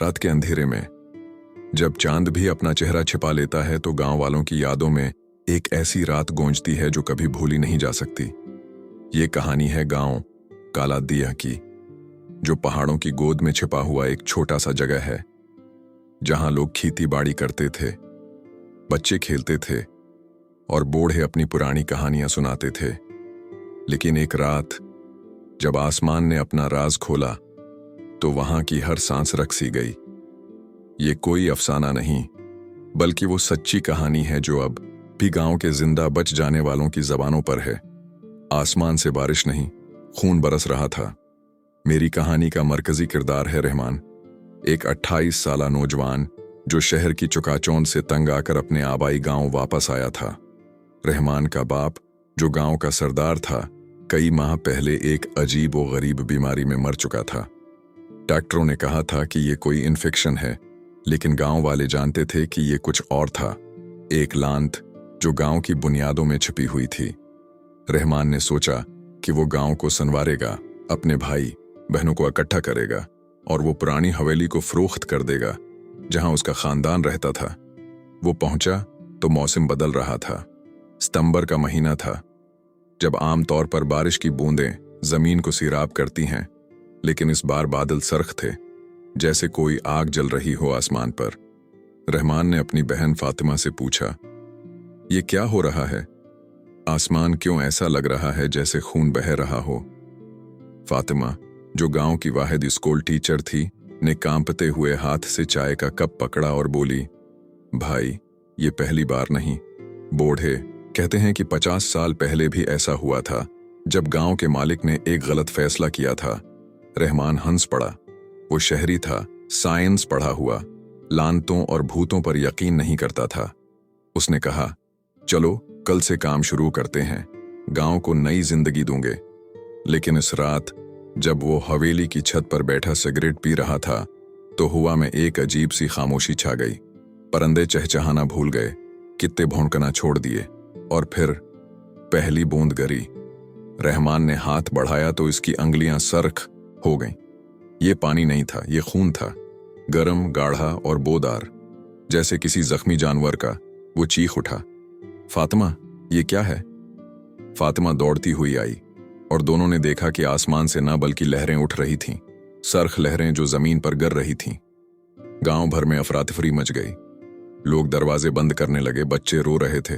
रात के अंधेरे में जब चांद भी अपना चेहरा छिपा लेता है तो गांव वालों की यादों में एक ऐसी रात गूंजती है जो कभी भूली नहीं जा सकती। ये कहानी है गांव काला दिया की, जो पहाड़ों की गोद में छिपा हुआ एक छोटा सा जगह है जहां लोग खेती बाड़ी करते थे, बच्चे खेलते थे और बूढ़े अपनी पुरानी कहानियां सुनाते थे। लेकिन एक रात जब आसमान ने अपना राज खोला तो वहां की हर सांस रक सी गई। ये कोई अफसाना नहीं बल्कि वो सच्ची कहानी है जो अब भी गांव के जिंदा बच जाने वालों की जबानों पर है। आसमान से बारिश नहीं, खून बरस रहा था। मेरी कहानी का मरकजी किरदार है रहमान, एक 28 साला नौजवान जो शहर की चुकाचौंध से तंग आकर अपने आबाई गांव वापस आया था। रहमान का बाप जो गांव का सरदार था, कई माह पहले एक अजीब व गरीब बीमारी में मर चुका था। डॉक्टरों ने कहा था कि ये कोई इन्फेक्शन है, लेकिन गांव वाले जानते थे कि ये कुछ और था, एक लांत जो गांव की बुनियादों में छिपी हुई थी। रहमान ने सोचा कि वो गांव को संवारेगा, अपने भाई बहनों को इकट्ठा करेगा और वो पुरानी हवेली को फरोख्त कर देगा जहां उसका खानदान रहता था। वो पहुंचा तो मौसम बदल रहा था। सितंबर का महीना था, जब आमतौर पर बारिश की बूंदें जमीन को सिराब करती हैं, लेकिन इस बार बादल सर्ख थे, जैसे कोई आग जल रही हो आसमान पर। रहमान ने अपनी बहन फातिमा से पूछा, ये क्या हो रहा है? आसमान क्यों ऐसा लग रहा है जैसे खून बह रहा हो? फातिमा, जो गांव की वाहिद स्कूल टीचर थी, ने कांपते हुए हाथ से चाय का कप पकड़ा और बोली, भाई, ये पहली बार नहीं। बूढ़े कहते हैं कि 50 साल पहले भी ऐसा हुआ था, जब गांव के मालिक ने एक गलत फैसला किया था। रहमान हंस पड़ा। वो शहरी था, साइंस पढ़ा हुआ, लानतों और भूतों पर यकीन नहीं करता था। उसने कहा, चलो कल से काम शुरू करते हैं, गांव को नई जिंदगी दूंगे। लेकिन इस रात जब वो हवेली की छत पर बैठा सिगरेट पी रहा था तो हवा में एक अजीब सी खामोशी छा गई। परिंदे चहचहाना भूल गए, कित्ते भौंकना छोड़ दिए और फिर पहली बूंद गिरी। रहमान ने हाथ बढ़ाया तो इसकी अंगुलियां सरख हो गईं। ये पानी नहीं था, ये खून था, गरम, गाढ़ा और बोदार, जैसे किसी जख्मी जानवर का। वो चीख उठा, फातिमा, ये क्या है? फातिमा दौड़ती हुई आई और दोनों ने देखा कि आसमान से न बल्कि लहरें उठ रही थीं, सरख लहरें जो जमीन पर गिर रही थीं। गांव भर में अफरातफरी मच गई। लोग दरवाजे बंद करने लगे, बच्चे रो रहे थे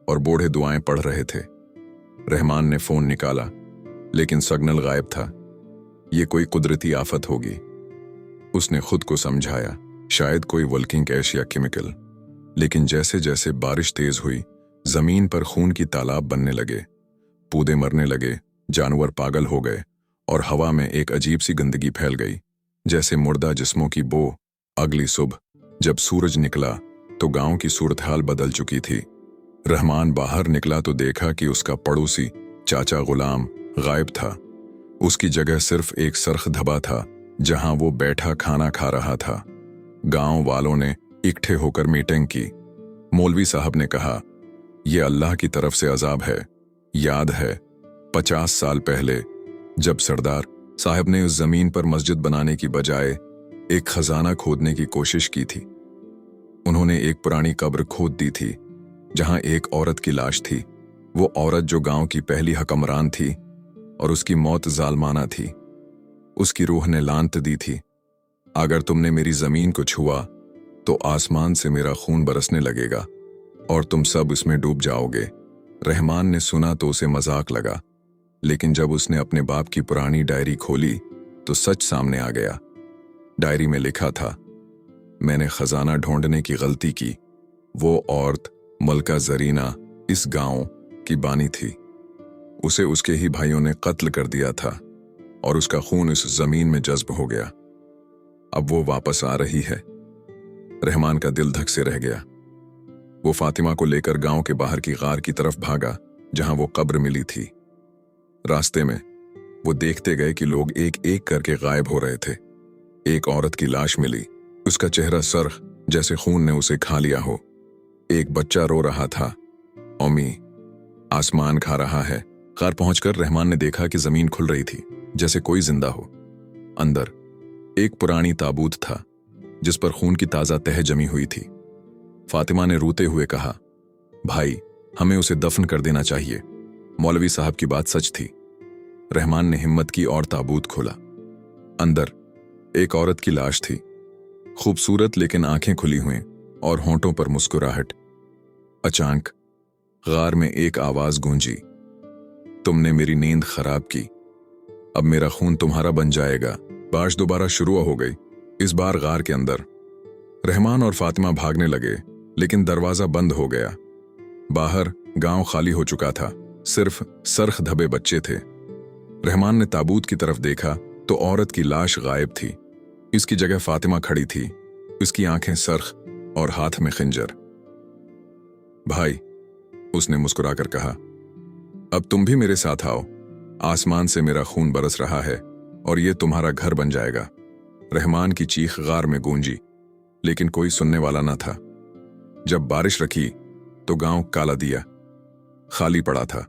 और बूढ़े दुआएं पढ़ रहे थे। रहमान ने फोन निकाला, लेकिन सिग्नल गायब था। ये कोई कुदरती आफत होगी, उसने खुद को समझाया, शायद कोई वोल्केनिक ऐश या केमिकल। लेकिन जैसे जैसे बारिश तेज हुई, जमीन पर खून की तालाब बनने लगे, पौधे मरने लगे, जानवर पागल हो गए और हवा में एक अजीब सी गंदगी फैल गई, जैसे मुर्दा जिस्मों की बो। अगली सुबह जब सूरज निकला तो गांव की सूरत हाल बदल चुकी थी। रहमान बाहर निकला तो देखा कि उसका पड़ोसी चाचा गुलाम गायब था। उसकी जगह सिर्फ एक सरख धबा था जहां वो बैठा खाना खा रहा था। गांव वालों ने इकट्ठे होकर मीटिंग की। मौलवी साहब ने कहा, यह अल्लाह की तरफ से अजाब है। याद है 50 साल पहले जब सरदार साहब ने उस जमीन पर मस्जिद बनाने की बजाय एक खजाना खोदने की कोशिश की थी। उन्होंने एक पुरानी कब्र खोद दी थी जहां एक औरत की लाश थी। वो औरत जो गांव की पहली हकमरान थी और उसकी मौत जालमाना थी। उसकी रूह ने लानत दी थी, अगर तुमने मेरी जमीन को छुआ तो आसमान से मेरा खून बरसने लगेगा और तुम सब इसमें डूब जाओगे। रहमान ने सुना तो उसे मजाक लगा, लेकिन जब उसने अपने बाप की पुरानी डायरी खोली तो सच सामने आ गया। डायरी में लिखा था, मैंने खजाना ढूंढने की गलती की। वो औरत मलका जरीना इस गांव की बानी थी। उसे उसके ही भाइयों ने कत्ल कर दिया था और उसका खून इस जमीन में जज्ब हो गया। अब वो वापस आ रही है। रहमान का दिल धक से रह गया। वो फातिमा को लेकर गांव के बाहर की गार की तरफ भागा जहां वो कब्र मिली थी। रास्ते में वो देखते गए कि लोग एक एक करके गायब हो रहे थे। एक औरत की लाश मिली, उसका चेहरा सरख जैसे खून ने उसे खा लिया हो। एक बच्चा रो रहा था, अम्मी, आसमान खा रहा है। कार पहुंचकर रहमान ने देखा कि जमीन खुल रही थी, जैसे कोई जिंदा हो। अंदर एक पुरानी ताबूत था, जिस पर खून की ताज़ा तह जमी हुई थी। फातिमा ने रोते हुए कहा, भाई, हमें उसे दफन कर देना चाहिए। मौलवी साहब की बात सच थी। रहमान ने हिम्मत की और ताबूत खोला। अंदर एक औरत की लाश थी, खूबसूरत लेकिन आंखें खुली हुई और होंठों पर मुस्कुराहट। अचानक गार में एक आवाज गूंजी, तुमने मेरी नींद खराब की, अब मेरा खून तुम्हारा बन जाएगा। बारिश दोबारा शुरू हो गई, इस बार गार के अंदर। रहमान और फातिमा भागने लगे, लेकिन दरवाजा बंद हो गया। बाहर गांव खाली हो चुका था, सिर्फ सरख धबे बच्चे थे। रहमान ने ताबूत की तरफ देखा तो औरत की लाश गायब थी। इसकी जगह फातिमा खड़ी थी, उसकी आंखें सरख और हाथ में खंजर। भाई, उसने मुस्कुराकर कहा, अब तुम भी मेरे साथ आओ। आसमान से मेरा खून बरस रहा है और ये तुम्हारा घर बन जाएगा। रहमान की चीख गार में गूंजी, लेकिन कोई सुनने वाला न था। जब बारिश रखी तो गांव काला दिया खाली पड़ा था।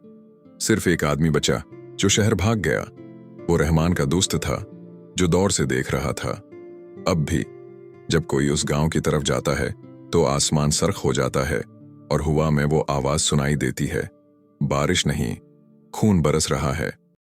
सिर्फ एक आदमी बचा जो शहर भाग गया। वो रहमान का दोस्त था जो दौर से देख रहा था। अब भी जब कोई उस गांव की तरफ जाता है तो आसमान सरख हो जाता है और हवा में वो आवाज सुनाई देती है, बारिश नहीं, खून बरस रहा है।